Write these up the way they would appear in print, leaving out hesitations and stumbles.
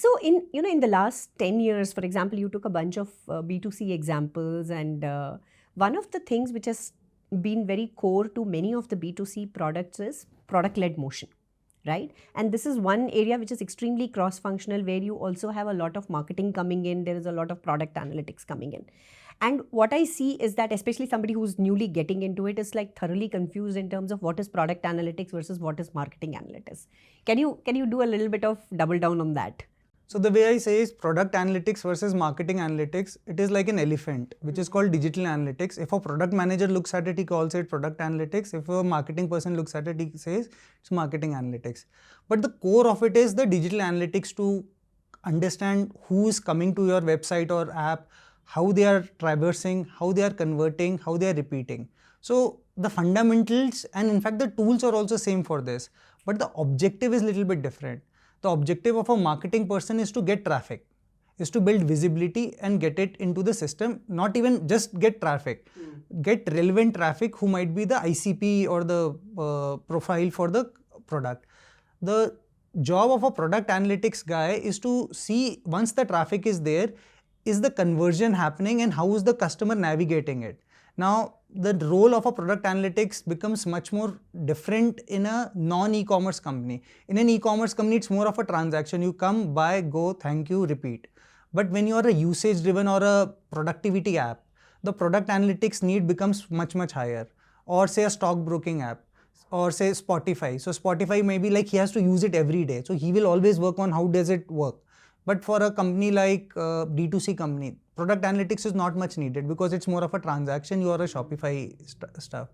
So in the last 10 years, for example, you took a bunch of B2C examples, and one of the things which has been very core to many of the B2C products is product-led motion, right? And this is one area which is extremely cross-functional, where you also have a lot of marketing coming in, there is a lot of product analytics coming in. And what I see is that especially somebody who's newly getting into it is like thoroughly confused in terms of what is product analytics versus what is marketing analytics. Can you do a little bit of double down on that? So the way I say is product analytics versus marketing analytics, it is like an elephant, which is called digital analytics. If a product manager looks at it, he calls it product analytics. If a marketing person looks at it, he says it's marketing analytics. But the core of it is the digital analytics to understand who is coming to your website or app, how they are traversing, how they are converting, how they are repeating. So the fundamentals and in fact the tools are also same for this, but the objective is a little bit different. The objective of a marketing person is to get traffic, is to build visibility and get it into the system, not even just get traffic, get relevant traffic who might be the ICP or the profile for the product. The job of a product analytics guy is to see once the traffic is there, is the conversion happening and how is the customer navigating it. Now, the role of a product analytics becomes much more different in a non-e-commerce company. In an e-commerce company, it's more of a transaction. You come, buy, go, thank you, repeat. But when you are a usage-driven or a productivity app, the product analytics need becomes much, much higher. Or say a stockbroking app, or say Spotify. So Spotify may be like he has to use it every day. So he will always work on how does it work. But for a company like D2C company, product analytics is not much needed because it's more of a transaction. You are a Shopify stuff.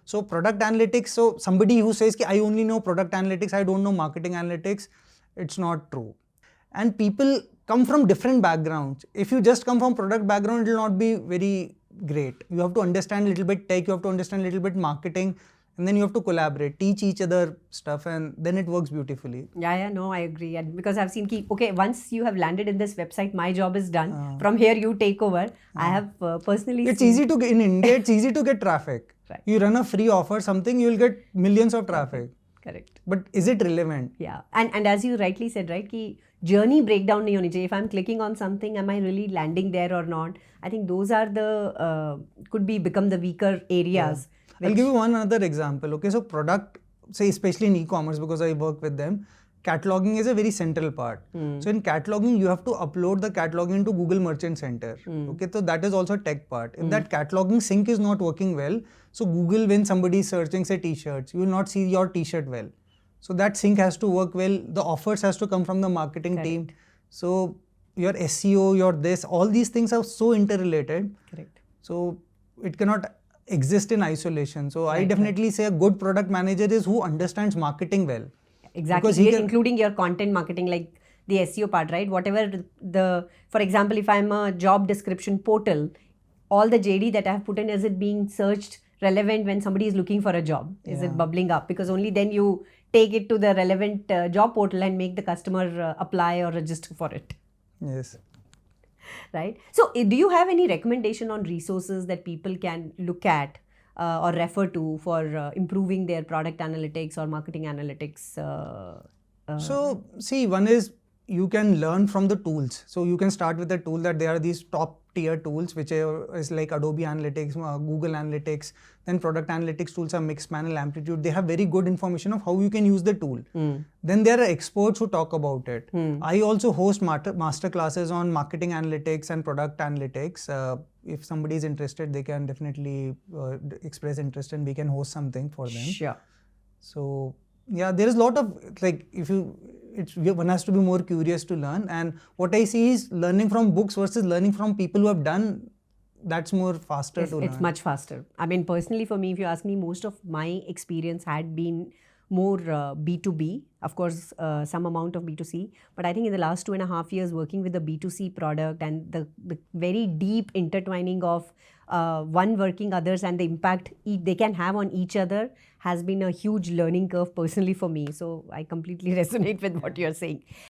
So product analytics, so somebody who says I only know product analytics, I don't know marketing analytics, it's not true. And people come from different backgrounds. If you just come from product background, it will not be very great. You have to understand a little bit tech, you have to understand a little bit marketing, and then you have to collaborate, teach each other stuff, and then it works beautifully. Yeah, no, I agree. And because I've seen, okay, once you have landed in this website, my job is done. From here, you take over. I have personally It's easy to get, in India, it's easy to get traffic. Right. You run a free offer, something, you will get millions of traffic. Correct. But is it relevant? Yeah. And as you rightly said, right, ki journey breakdown nahi honi chahiye. If I'm clicking on something, am I really landing there or not? I think those are the, become the weaker areas. Yeah. I'll give you one other example. Okay, so product, say especially in e-commerce because I work with them, cataloging is a very central part. So in cataloging, you have to upload the cataloging into Google Merchant Center. Okay, so that is also a tech part. If that cataloging sync is not working well, so Google, when somebody is searching say t-shirts, you will not see your t-shirt well. So that sync has to work well. The offers has to come from the marketing team. So your SEO, your this, all these things are so interrelated. Correct. So it cannot exist in isolation. So I definitely say a good product manager is who understands marketing well. Exactly, including your content marketing, like the SEO part, right? Whatever for example, if I'm a job description portal, all the JD that I have put in, is it being searched relevant when somebody is looking for a job? Is it bubbling up? Because only then you take it to the relevant job portal and make the customer apply or register for it. Yes. Right. So do you have any recommendation on resources that people can look at or refer to for improving their product analytics or marketing analytics? So see, one is you can learn from the tools. So you can start with a tool that there are these top tier tools which is like Adobe Analytics, Google Analytics, then product analytics tools are Mixpanel, Amplitude. They have very good information of how you can use the tool. Then there are experts who talk about it. I also host master classes on marketing analytics and product analytics. If somebody is interested, they can definitely express interest and we can host something for them. Sure. So yeah, there is a lot of like one has to be more curious to learn, and what I see is learning from books versus learning from people who have done, that's more faster to learn. It's much faster. I mean, personally for me, if you ask me, most of my experience had been more B2B, of course, some amount of B2C. But I think in the last 2.5 years working with the B2C product and the very deep intertwining of one working others and the impact they can have on each other has been a huge learning curve personally for me. So I completely resonate with what you're saying.